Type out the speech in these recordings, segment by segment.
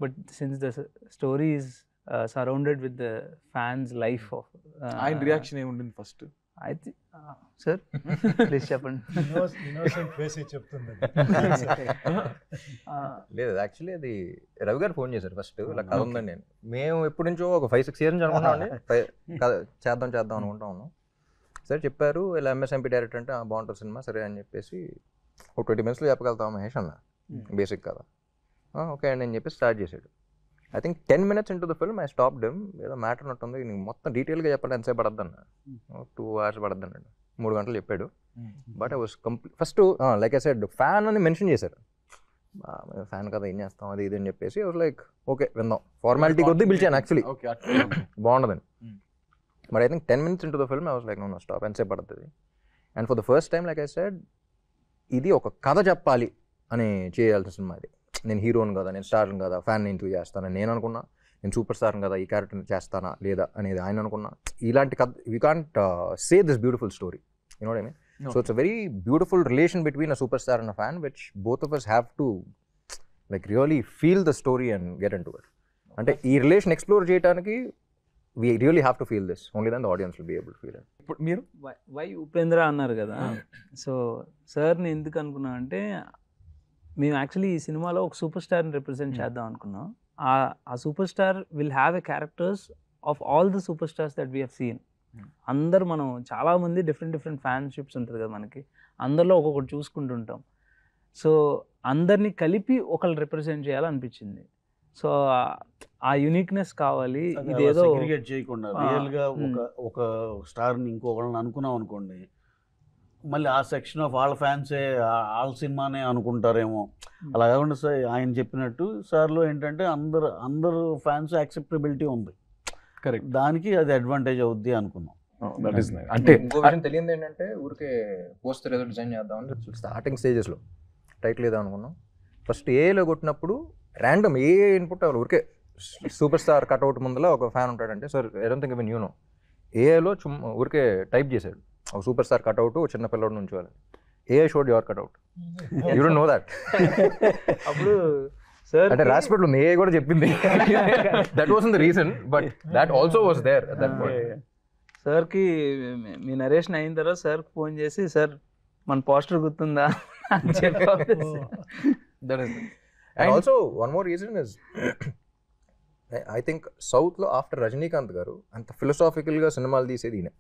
but since the story is surrounded with the fans' life of ఆయన reaction ఏముండింది first? I think, sir, please చెప్పండి. Innocent face చెప్తుంది. లేదు, actually అది రవి గారు ఫోన్ చేశారు ఫస్ట్, ఇలా కథ ఉందండి. నేను మేము ఎప్పటి నుంచో ఒక 5-6 years నుంచి అనుకుంటామండి, చేద్దాం అనుకుంటా ఉన్నాం. సరే చెప్పారు, ఇలా ఎంఎస్ఎంపీ డైరెక్టర్ అంటే బాగుంటుంది సినిమా, సరే అని చెప్పేసి ఒక 20 minutes చెప్పగలుగుతాం మహేష్ అన్న బేసిక్ కదా. ఓకే అండి అని చెప్పి స్టార్ట్ చేశాడు. I think 10 minutes into the film I stopped him. ఏదో మ్యాటర్ ఉన్నట్టుంది, నీకు మొత్తం డీటెయిల్గా చెప్పాలి ఎంతసేపు పడద్దు అన్న. 2 hours పడద్దు అన్నాడు, 3 గంటలు చెప్పాడు. But I was first like I said fan అని మెన్షన్ చేశారు. ఫ్యాన్ కదా ఏం చేస్తాం అది ఇది అని చెప్పేసి ఐ వాస్ లైక్ ఓకే విందాం, ఫార్మాలిటీ కొద్దీ పిలిచాను యాక్చువల్లీ బాగుండదని. But I think 10 minutes into the film I was like no stop, ఎంతసేపు పడుతుంది. And for the first time like I said ఇది ఒక కథ చెప్పాలి అని చేయాల్సిన సినిమా ఇది. నేను హీరోని కదా, నేను స్టార్ని కదా, ఫ్యాన్ నేను ఎందుకు చేస్తానని నేను అనుకున్నా. నేను సూపర్ స్టార్ని కదా, ఈ క్యారెక్టర్ని చేస్తానా లేదా అనేది ఆయన అనుకున్నా. ఇలాంటి కథ we can't say this beautiful story, you know what I mean. So it's a very beautiful relation between a super star and a fan which both of us have to like really feel the story and get in to it. అంటే ఈ relation explore చేయడానికి we really have to feel this, only then the audience will be able to feel it. ఇప్పుడు మీరు why Upendra అన్నారు కదా, so సార్ని ఎందుకు అనుకున్నాం అంటే మేము యాక్చువల్లీ ఈ సినిమాలో ఒక సూపర్ స్టార్ని రిప్రజెంట్ చేద్దాం అనుకున్నాం. ఆ super star will have a characters of all the super stars that we have seen. అందరు మనం చాలామంది డిఫరెంట్ ఫ్యాన్షిప్స్ ఉంటుంది కదా మనకి, అందరిలో ఒక్కొక్కటి చూసుకుంటుంటాం. సో అందరినీ కలిపి ఒకళ్ళు రిప్రజెంట్ చేయాలనిపించింది. సో ఆ యూనిక్నెస్ కావాలి. ఇదేదో సెగ్రిగేట్ చేయకుండా రియల్గా ఒక స్టార్ని ఇంకొకళ్ళని అనుకున్నాం అనుకోండి, మళ్ళీ ఆ సెక్షన్ ఆఫ్ వాళ్ళ ఫ్యాన్సే వాళ్ళ సినిమానే అనుకుంటారేమో. అలా కాకుండా సార్ ఆయన చెప్పినట్టు సార్లో ఏంటంటే అందరు ఫ్యాన్స్ యాక్సెప్టబిలిటీ ఉంది, కరెక్ట్, దానికి అది అడ్వాంటేజ్ అవుద్ది అనుకున్నాం. అంటే ఇంకో విషయం తెలియదు ఏంటంటే ఊరికే పోస్టర్ ఏదో డిజైన్ చేద్దాం అంటే స్టార్టింగ్ స్టేజెస్లో టైటిల్ ఏదో అనుకున్నాం. ఫస్ట్ ఏలో కొట్టినప్పుడు ర్యాండమ్ ఏ ఇన్పుట్ అవ్వాలి, ఊరికే సూపర్ స్టార్ కట్అవుట్ ముందర ఒక ఫ్యాన్ ఉంటాడంటే sir I don't think even you know, ఏఐలో ఊరికే టైప్ చేశాడు ఒక సూపర్ స్టార్ కట్అవుట్ చిన్న పిల్లడి నుంచి వాళ్ళు, AI showed your cutout, you don't know that. అప్పుడు సార్ అంటే రాసిపెట్లు ఉంది, ఏఐ కూడా చెప్పింది. That was the reason, but that also was there at that point. సార్కి మీ నరేషన్ అయిన తర్వాత సార్కి ఫోన్ చేసి సార్ మన పోస్టర్ గుర్తుందా అని చెప్పారు. That is, and also one more reason is I think South lo after Rajinikanth garu anta philosophical ga cinemalu teesedi ine,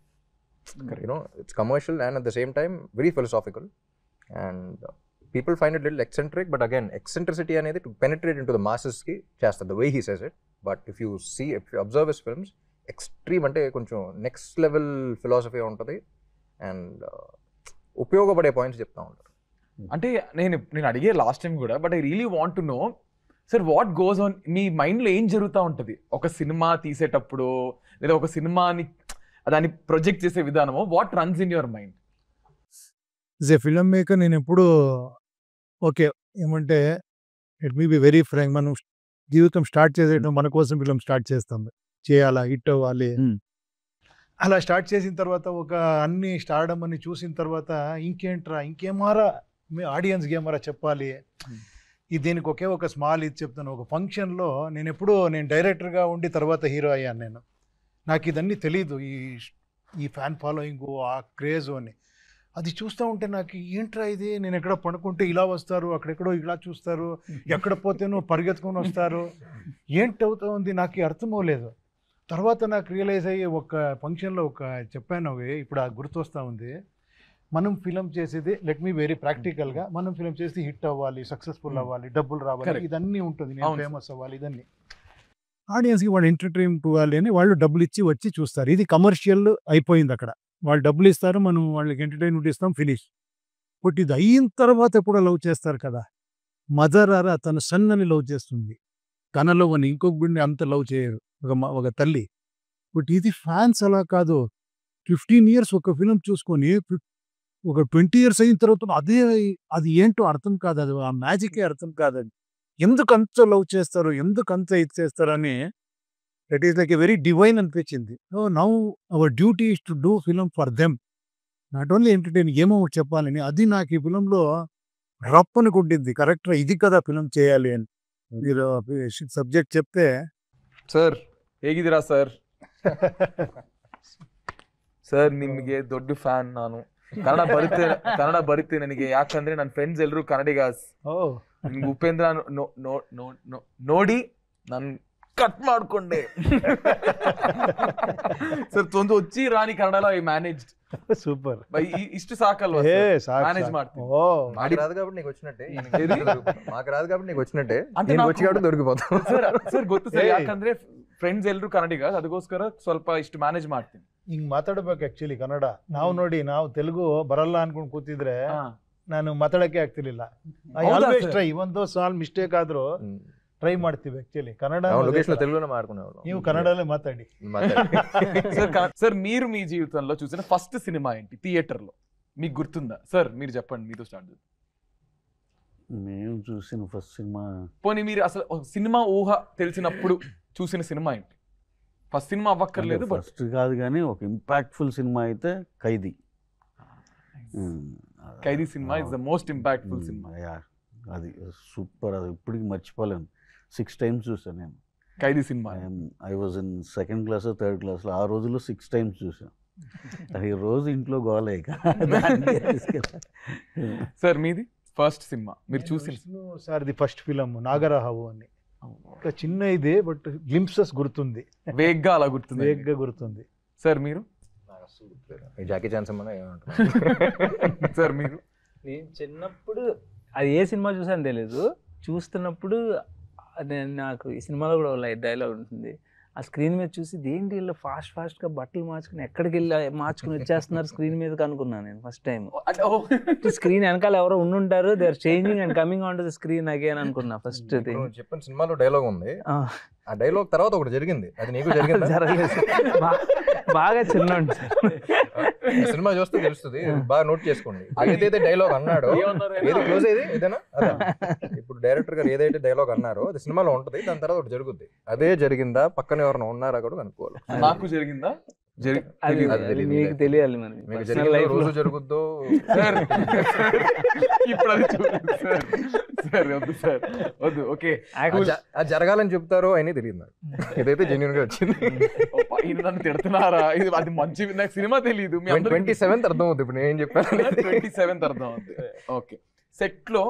you know, it's commercial and at the same time very philosophical, and people find it little eccentric, but again eccentricity anedi to penetrate into the masses ki chesta the way he says it. But if you observe his films, extreme ante koncham next level philosophy untadi and ఉపయోగపడే points చెప్తా ఉంటారు. అంటే నేను అడిగే last time కూడా, but I really want to know sir what goes on మీ మైండ్లో ఏం జరుగుతూ ఉంటుంది ఒక సినిమా తీసేటప్పుడు, లేదా ఒక సినిమాని దాన్ని ప్రొజెక్ట్ చేసే విధానమో, what runs in your mind? As a film maker నేను ఎప్పుడు ఓకే ఏమంటే it may be very frank, మనం జీవితం స్టార్ట్ చేసేటప్పుడు మన కోసం ఫిల్మ్ స్టార్ట్ చేస్తాం, చేయాలా, హిట్ అవ్వాలి. అలా స్టార్ట్ చేసిన తర్వాత ఒక అన్ని స్టార్డమ్ అని చూసిన తర్వాత ఇంకేంట్రా ఇంకేమారా ఆడియన్స్కి ఏమారా చెప్పాలి, దీనికి ఒకే ఒక స్మాల్ ఇది చెప్తాను. ఒక ఫంక్షన్లో నేను డైరెక్టర్గా ఉండి తర్వాత హీరో అయ్యాను. నాకు ఇదన్నీ తెలీదు, ఈ ఫ్యాన్ ఫాలోయింగ్ ఆ క్రేజ్ అని. అది చూస్తూ ఉంటే నాకు ఏంట్రా ఇది, నేను ఎక్కడ పడుకుంటే ఇలా వస్తారు, అక్కడెక్కడో ఇలా చూస్తారు, ఎక్కడ పోతేనో పరిగెత్తుకొని వస్తారు, ఏంటి అవుతా ఉంది నాకు అర్థం అవ్వలేదు. తర్వాత నాకు రియలైజ్ అయ్యి ఒక ఫంక్షన్లో చెప్పాను, ఇప్పుడు ఆ గుర్తొస్తూ ఉంది. మనం ఫిలిం చేసేది లెట్ మీ వెరీ ప్రాక్టికల్గా, మనం ఫిలిం చేసి హిట్ అవ్వాలి, సక్సెస్ఫుల్ అవ్వాలి, డబ్బులు రావాలి, ఇదన్నీ ఉంటుంది, నేను ఫేమస్ అవ్వాలి, ఇదన్నీ ఆడియన్స్కి వాళ్ళు ఎంటర్టైన్మెంట్ ఇవ్వాలి అని వాళ్ళు డబ్బులు ఇచ్చి వచ్చి చూస్తారు. ఇది కమర్షియల్ అయిపోయింది అక్కడ, వాళ్ళు డబ్బులు ఇస్తారు, మనం వాళ్ళకి ఎంటర్టైన్మెంట్ ఇస్తాం, ఫినిష్. బట్ ఇది అయిన తర్వాత ఎప్పుడో లవ్ చేస్తారు కదా. మదర్ ఆరా తన సన్నని లవ్ చేస్తుంది, తన లవ్ అని ఇంకొక బిడ్డని అంత లవ్ చేయరు ఒక తల్లి. బట్ ఇది ఫ్యాన్స్ అలా కాదు, 15 years ఒక ఫిలిం చూసుకొని ఒక 20 years అయిన తర్వాత అది ఏంటో అర్థం కాదు, అది ఆ మ్యాజికే అర్థం కాదు. ఎందుకు అంత లవ్ చేస్తారు, ఎందుకు అంత ఇది చేస్తారని that is like a very divine అనిపించింది. So now our duty is to do film for them, not only entertain, ఏమో చెప్పాలని. అది నాకు ఈ ఫిలంలో రప్పని కొట్టింది, కరెక్ట్గా ఇది కదా ఫిలిం చేయాలి అని. మీరు సబ్జెక్ట్ చెప్తే ಸರ್ ಹೇಗಿದ್ದೀರಾ ಸರ್? ಸರ್ ನಿಮಗೆ ದೊಡ್ಡ ಫ್ಯಾನ್ ನಾನು. ಕನ್ನಡ ಬರುತ್ತೆ ನನಗೆ, ಯಾಕಂದ್ರೆ ನನ್ನ ಫ್ರೆಂಡ್ಸ್ ಎಲ್ಲರೂ ಕನ್ನಡಿಗಾಸ್. ನಿಮ್ಗೆ ಉಪೇಂದ್ರ ನೋಡಿ ನಾನು ಕಟ್ ಮಾಡ್ಕೊಂಡೆ. ಸರ್ ಒಂದು వచ్చి ರಾಣಿ ಕನ್ನಡలో ಐ ಮ್ಯಾನೇಜ್ಡ್. సూపర్. ఇಷ್ಟು సాకల్వా మేనేజ్ ಮಾಡ್ತೀನಿ. మాకు రాదు కాబట్టి నీకు వచ్చినట్టే, మాకు రాదు కాబట్టి నీకు వచ్చినట్టే, నేను వచ్చి కాబట్టి దొరికిపోతాం. ಸರ್ ಗೊತ್ತು ಸರ್, ಯಾಕಂದ್ರೆ ಫ್ರೆಂಡ್ಸ್ ಎಲ್ಲರೂ ಕನ್ನಡಿಗ, ಅದಕ್ಕೋಸ್ಕರ ಸ್ವಲ್ಪ ಇಷ್ಟು ಮ್ಯಾನೇಜ್ ಮಾಡ್ತೀನಿ. ಹಿಂಗ್ ಮಾತಾಡ್ಬೇಕು ಆಕ್ಚುಲಿ ಕನ್ನಡ. ನಾವು ನೋಡಿ, ನಾವು ತೆಲುಗು ಬರಲ್ಲ ಅನ್ಕೊಂಡ್ ಕೂತಿದ್ರೆ ನಾನು ಮಾತಾಡಕ್ಕೆ ಆಗ್ತಿರ್ಲಿಲ್ಲ. ಟ್ರೈ ಒಂದು ಸಾಲ್ ಮಿಸ್ಟೇಕ್ ಆದ್ರೂ ಟ್ರೈ ಮಾಡ್ತೀವಿ ಆಕ್ಚುಲಿ ಕನ್ನಡ. లొకేషన్ లో తెలుగులోనే మాట్లాడుకునేవాళ్ళం. ನೀವು కన్నడలో మాట్లాడి. సార్ మీరు మీ జీవితంలో చూసిన ఫస్ట్ సినిమా ఏంటి థియేటర్ లో మీకు గుర్తుందా? సార్ మీరు చెప్పండి, మీతో స్టార్ట్ చేద్దాం. మేము చూసిన ఫస్ట్ సినిమా, పోనీ మీరు అసలు సినిమా ఊహ తెలిసినప్పుడు చూసిన సినిమా ఏంటి? ఫస్ట్ సినిమా అవ్వక్కర్లేదు, ఫస్ట్ కాదు కానీ ఒక ఇంపాక్ట్ఫుల్ సినిమా అయితే ఖైదీ. ఖైదీ సినిమా ఇస్ ద మోస్ట్ ఇంపాక్ట్ఫుల్ సినిమా. అది సూపర్, అది ఇప్పటికి మర్చిపోలేను. 6 times చూసాను నేను ఖైదీ సినిమా. I was in 2nd class, 3rd class. ఆ రోజుల్లో 6 times చూసాను. అది రోజు ఇంట్లో గోలేక. సార్ మీది ఫస్ట్ సినిమా మీరు చూసిన? సార్ది ఫస్ట్ ఫిలం నాగరహావు అని. ఇంకా చిన్న ఇదే, బట్ గ్లింప్సెస్ గుర్తుంది, వేగ్గా అలా గుర్తుంది, వేగ్గా గుర్తుంది. సార్ మీరు? Jackie Chan cinema. సార్ మీరు? నేను చిన్నప్పుడు అది ఏ సినిమా చూసాను తెలియదు, చూస్తున్నప్పుడు నాకు ఈ సినిమాలో కూడా లైట్ డైలాగ్ ఉంటుంది. ఆ స్క్రీన్ మీద చూసి దేంటి వీళ్ళు ఫాస్ట్గా బట్టలు మార్చుకుని ఎక్కడికి వెళ్ళి మార్చుకుని వచ్చేస్తున్నారు స్క్రీన్ మీదకి అనుకున్నాను నేను ఫస్ట్ టైం. స్క్రీన్ వెనకాల ఎవరో ఉండుంటారు, they are changing and coming on to the screen again అనుకున్నా ఫస్ట్. చెప్పిన సినిమాలో డైలాగ్ ఉంది, ఆ డైలాగ్ తర్వాత ఒకటి జరిగింది, అది నీకు జరిగింది? జరగలేదు, బాగా చిన్న సినిమా చూస్తే తెలుస్తుంది, బాగా నోట్ చేసుకోండి. ఏదైతే డైలాగ్ అన్నాడో, ఏది క్లోజ్ అయ్యేది ఏదైనా, ఇప్పుడు డైరెక్టర్ గారు ఏదైతే డైలాగ్ అన్నారో అది సినిమాలో ఉంటది, దాని తర్వాత ఒకటి జరుగుద్ది. అదే జరిగిందా, పక్కన ఎవరైనా ఉన్నారా కూడా కనుక్కోవాలి. నాకు జరిగిందా? మీకు తెలియాలి మరి, రోజు జరుగుద్దో ఇప్పుడు అది వద్దు సార్, వద్దు. ఓకే, అది జరగాలని చెప్తారో అని తెలియదు నాకు, ఇదైతే జెన్యూన్ గా వచ్చింది. నన్ను తిడుతున్నారా? ఇది అది మంచి, నాకు సినిమా తెలియదు. 27th అర్థం అవుతుంది ఇప్పుడు నేను చెప్పాను. 27th అర్థం అవుతుంది. ఓకే, సెట్ లో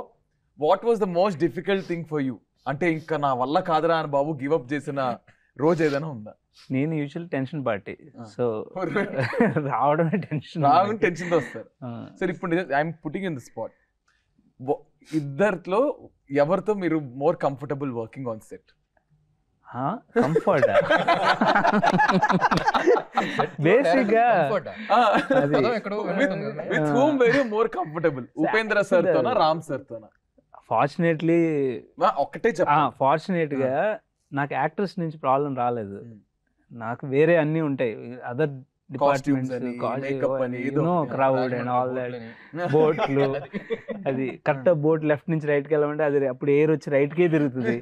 what was the most difficult thing for you? అంటే ఇంకా నా వల్ల కాదురా అని బాబు గివ్ అప్ చేసిన రోజు ఏదైనా ఉందా? నేను యూజువల్ టెన్షన్ పార్టీ, సో రావడమే టెన్షన్ తో వస్తారు. సరే ఇప్పుడు I'm putting in the spot, ఇద్దరిలో ఎవరితో మీరు more comfortable working on set? Comfort basic గా with whom very more comfortable, Upendra sir తోనా రామ్ సార్ తోనా? ఫార్చునేట్లీ ఒక్కటే ఫార్చునేట్ గా నాకు యాక్టర్స్ నుంచి ప్రాబ్లం రాలేదు. నాకు వేరే అన్ని ఉంటాయి, other departments, crowd and all that, బోట్లు, అది కరెక్ట్ బోట్ లెఫ్ట్ నుంచి రైట్ కి వెళ్ళమంటే అది అప్పుడు ఎయిర్ వచ్చి రైట్ కే తిరుగుతుంది.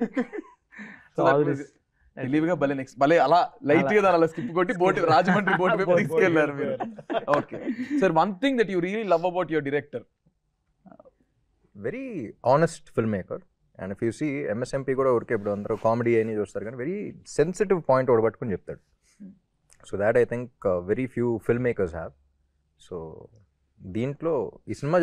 తెలివిగా భలే నెక్స్ట్ భలే అలా లైట్ గా అలా స్కిప్ కొట్టి బోట్ రాజమండ్రి బోట్ వైపు తీసుకెళ్లారు మీరు. Okay sir, one thing that you really love about your director? Very honest film maker. And if you see MSMP కూడా ఊరికే ఇప్పుడు అందరూ కామెడీ అని చూస్తారు, కానీ వెరీ సెన్సిటివ్ పాయింట్ ఒకటి పట్టుకుని చెప్తాడు. So that I think very few film makers have. So దీంట్లో ఈ సినిమా